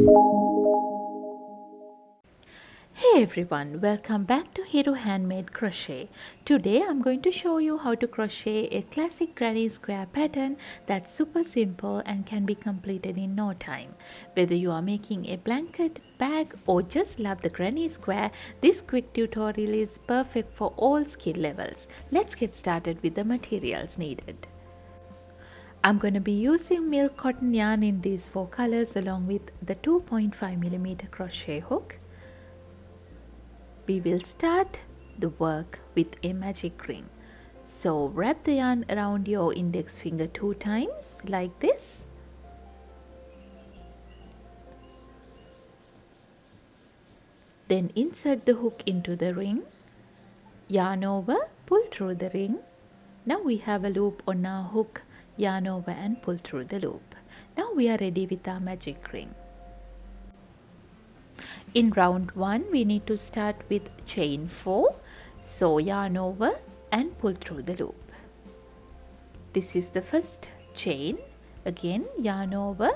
Hey everyone, welcome back to Hero Handmade Crochet. Today I'm going to show you how to crochet a classic granny square pattern that's super simple and can be completed in no time. Whether you are making a blanket, bag or just love the granny square, this quick tutorial is perfect for all skill levels. Let's get started with the materials needed. I'm going to be using milk cotton yarn in these 4 colors along with the 2.5mm crochet hook. We will start the work with a magic ring. So wrap the yarn around your index finger 2 times like this. Then insert the hook into the ring. Yarn over, pull through the ring. Now we have a loop on our hook. Yarn over and pull through the loop. Now we are ready with our magic ring. In round 1 we need to start with chain 4. So yarn over and pull through the loop. This is the first chain. Again yarn over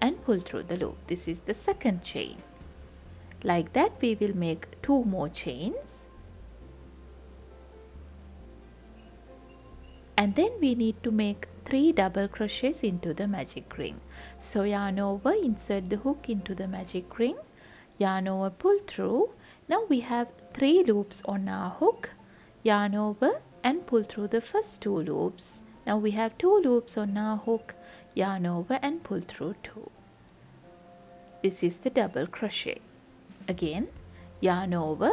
and pull through the loop. This is the second chain. Like that we will make 2 more chains. And then we need to make 3 double crochets into the magic ring. So yarn over, insert the hook into the magic ring. Yarn over, pull through. Now we have 3 loops on our hook. Yarn over and pull through the first 2 loops. Now we have 2 loops on our hook. Yarn over and pull through 2. This is the double crochet. Again yarn over,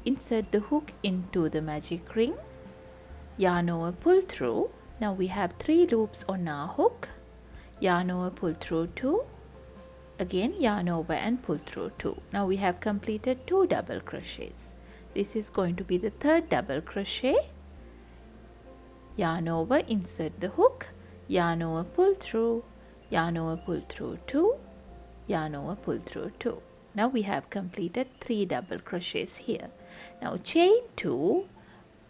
insert the hook into the magic ring. Yarn over, pull through. Now we have 3 loops on our hook. Yarn over, pull through 2. Again yarn over and pull through 2. Now we have completed 2 double crochets. This is going to be the third double crochet. Yarn over, insert the hook, yarn over, pull through, yarn over, pull through 2, yarn over, pull through 2. Now we have completed 3 double crochets here. Now chain 2,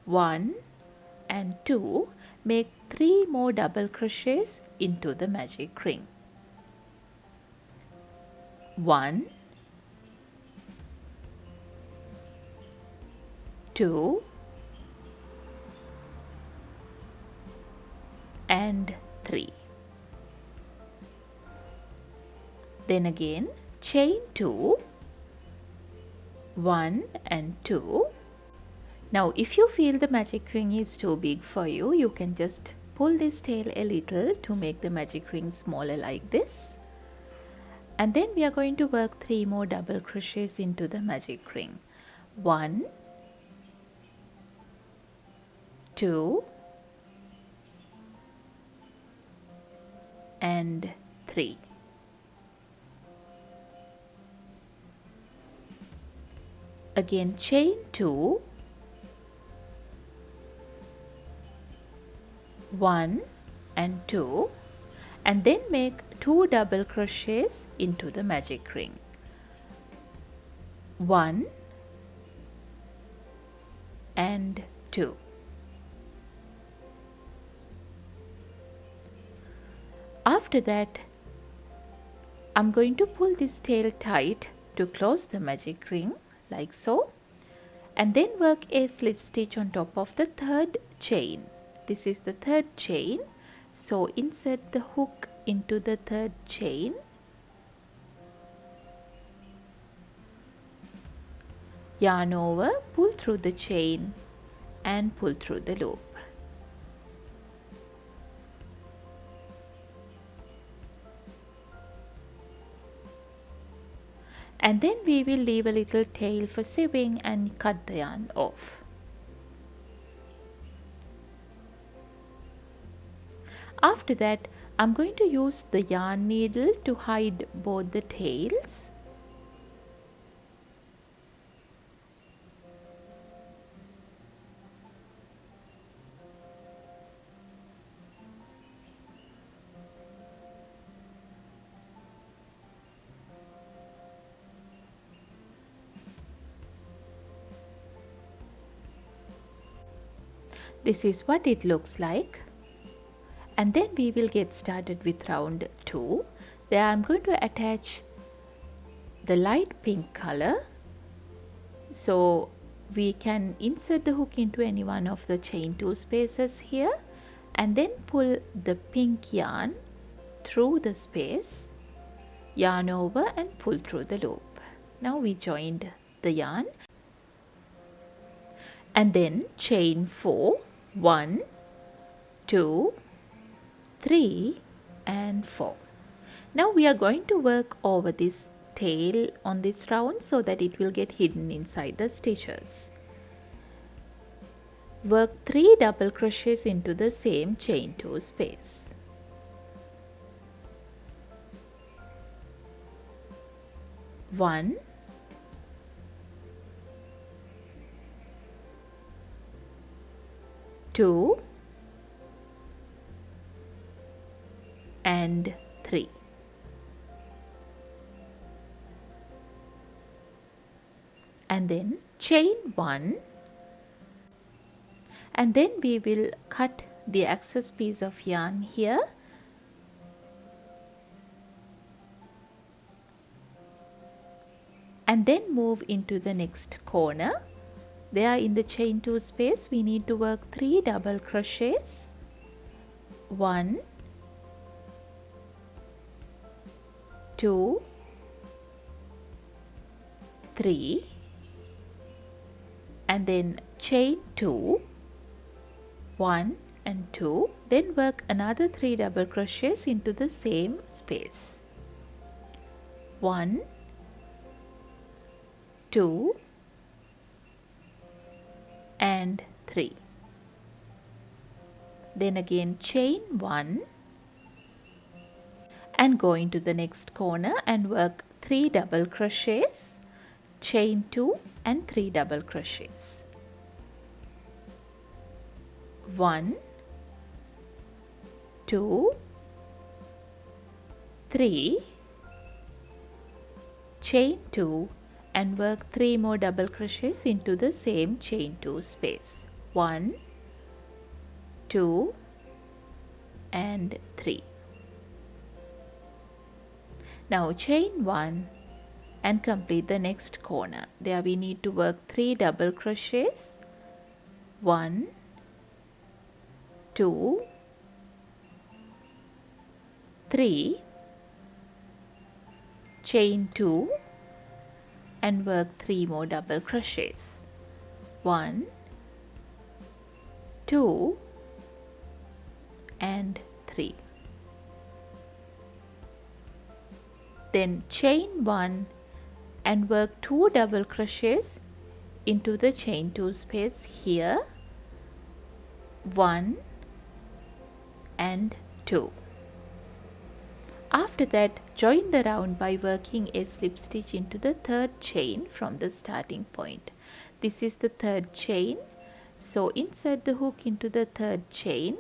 1 and 2, make 3 more double crochets into the magic ring. 1, 2 and 3. Then again chain 2, 1 and 2. Now if you feel the magic ring is too big for you, you can just pull this tail a little to make the magic ring smaller like this. And then we are going to work 3 more double crochets into the magic ring. 1, 2 and 3. Again chain 2, 1 and 2, and then make 2 double crochets into the magic ring. 1 and 2. After that, I'm going to pull this tail tight to close the magic ring like so, and then work a slip stitch on top of the third chain. This is the third chain. So insert the hook into the third chain. Yarn over, pull through the chain and pull through the loop. And then we will leave a little tail for sewing and cut the yarn off. After that, I'm going to use the yarn needle to hide both the tails. This is what it looks like. And then we will get started with round 2. There I'm going to attach the light pink color. So we can insert the hook into any one of the chain 2 spaces here and then pull the pink yarn through the space, yarn over and pull through the loop. Now we joined the yarn and then chain 4, 1, 2, 3 and 4. Now we are going to work over this tail on this round so that it will get hidden inside the stitches. Work 3 double crochets into the same chain 2 space. One, two, and 3. And then chain 1, and then we will cut the excess piece of yarn here and then move into the next corner. There in the chain 2 space we need to work 3 double crochets. 1, 2, 3, and then chain 2, 1 and 2, then work another 3 double crochets into the same space. 1, 2 and 3. Then again chain 1 and go into the next corner and work 3 double crochets, chain 2 and 3 double crochets. 1, 2, 3, chain 2 and work 3 more double crochets into the same chain 2 space. 1, 2 and 3. Now chain 1 and complete the next corner. There we need to work 3 double crochets. 1, 2, 3, chain 2 and work 3 more double crochets. 1, 2 and 3. Then chain 1 and work 2 double crochets into the chain 2 space here. 1 and 2. After that, join the round by working a slip stitch into the third chain from the starting point. This is the third chain. So insert the hook into the third chain.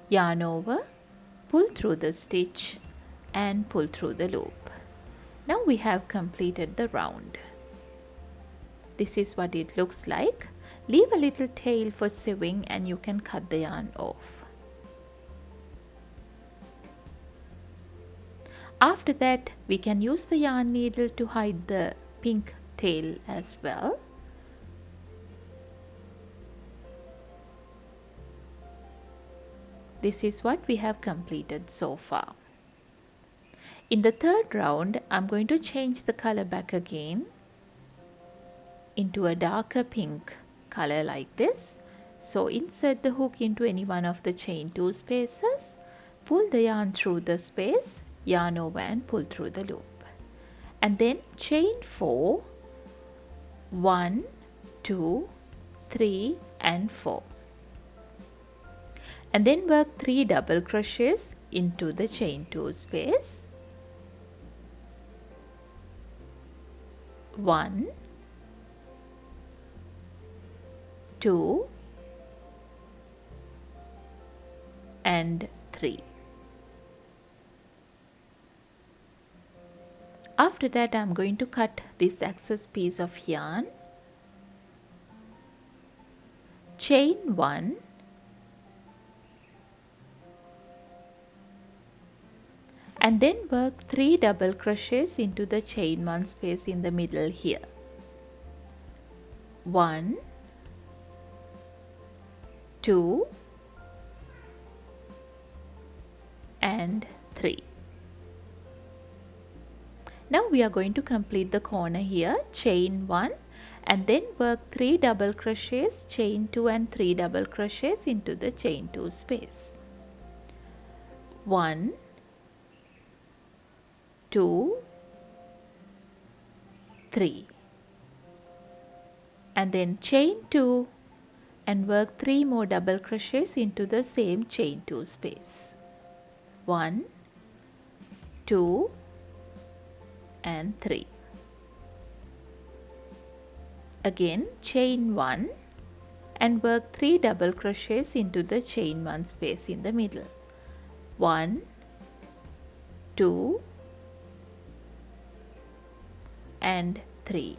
Yarn over, pull through the stitch and pull through the loop. Now we have completed the round. This is what it looks like. Leave a little tail for sewing and you can cut the yarn off. After that, we can use the yarn needle to hide the pink tail as well. This is what we have completed so far. In the third round, I'm going to change the color back again into a darker pink color like this. So insert the hook into any one of the chain 2 spaces, pull the yarn through the space, yarn over and pull through the loop. And then chain 4, 1, 2, 3 and 4. And then work 3 double crochets into the chain 2 space. 1, 2 and 3. After that, I am going to cut this excess piece of yarn, chain 1 and then work 3 double crochets into the chain 1 space in the middle here. 1, 2 and 3. Now we are going to complete the corner here, chain 1 and then work 3 double crochets, chain 2 and 3 double crochets into the chain 2 space. 1, 2, 3 and then chain 2 and work 3 more double crochets into the same chain 2 space. 1, 2 and 3. Again chain 1 and work 3 double crochets into the chain 1 space in the middle. 1, 2 and 3.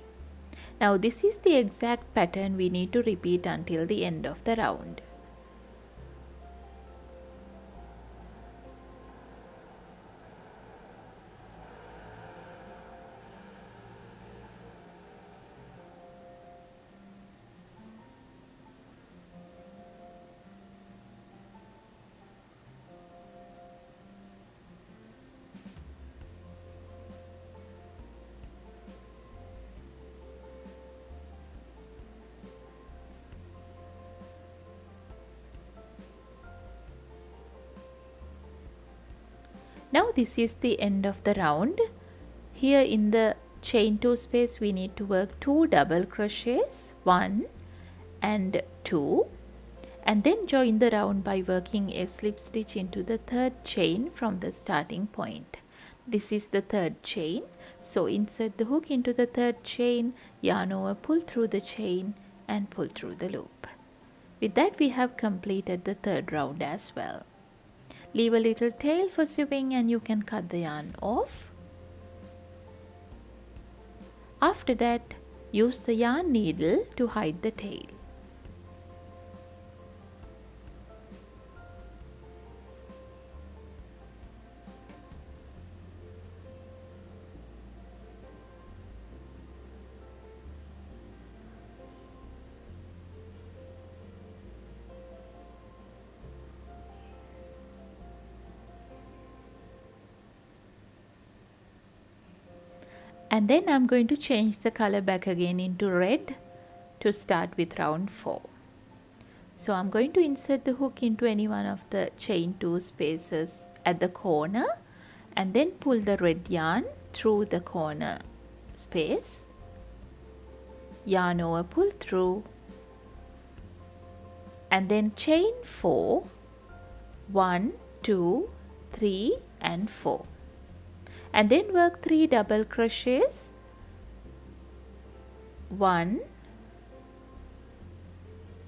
Now this is the exact pattern we need to repeat until the end of the round. Now this is the end of the round. Here in the chain 2 space we need to work 2 double crochets, 1 and 2 and then join the round by working a slip stitch into the third chain from the starting point. This is the third chain, so insert the hook into the third chain, yarn over, pull through the chain and pull through the loop. With that we have completed the third round as well. Leave a little tail for sewing and you can cut the yarn off. After that, use the yarn needle to hide the tail. And then I'm going to change the color back again into red to start with round 4. So I'm going to insert the hook into any one of the chain 2 spaces at the corner and then pull the red yarn through the corner space, yarn over, pull through and then chain 4, 1, 2, 3 and 4. And then work 3 double crochets, 1,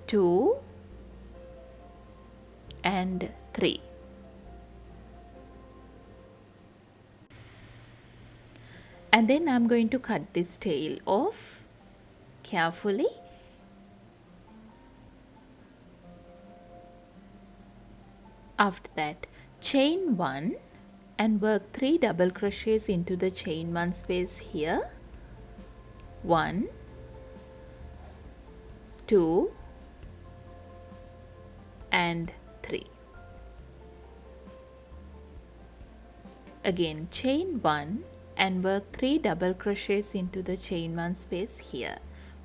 2 and 3. And then I'm going to cut this tail off carefully. After that, chain 1 and work 3 double crochets into the chain 1 space here. 1, 2 and 3. Again chain 1 and work 3 double crochets into the chain 1 space here.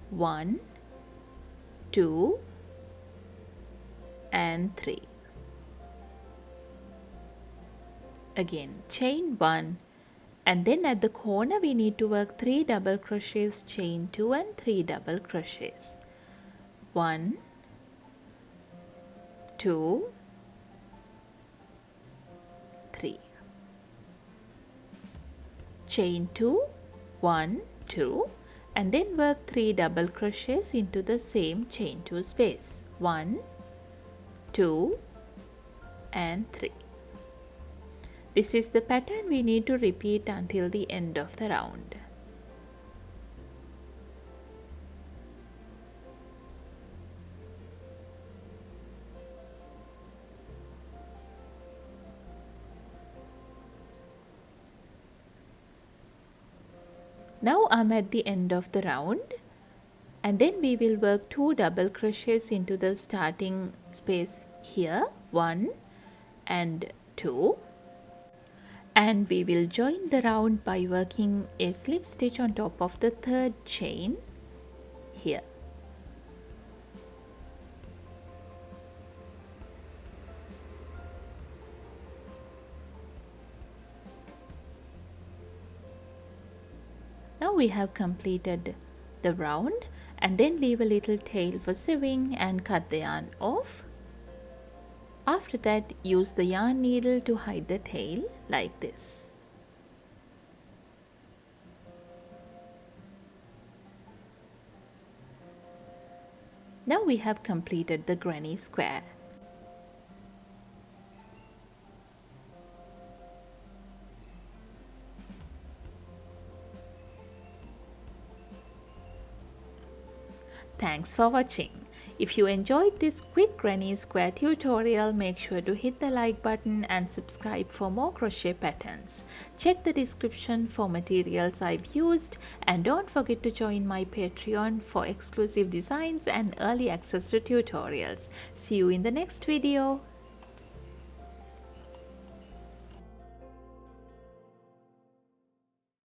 1, 2 and 3. Again chain 1 and then at the corner we need to work 3 double crochets, chain 2 and 3 double crochets. 1, 2, 3. Chain 2, 1, 2 and then work 3 double crochets into the same chain 2 space. 1, 2 and 3. This is the pattern we need to repeat until the end of the round. Now I'm at the end of the round, and then we will work 2 double crochets into the starting space here, 1 and 2, and we will join the round by working a slip stitch on top of the third chain here. Now we have completed the round, and then leave a little tail for sewing and cut the yarn off. After that, use the yarn needle to hide the tail like this. Now we have completed the granny square. Thanks for watching. If you enjoyed this quick granny square tutorial, make sure to hit the like button and subscribe for more crochet patterns. Check the description for materials I've used, and don't forget to join my Patreon for exclusive designs and early access to tutorials. See you in the next video.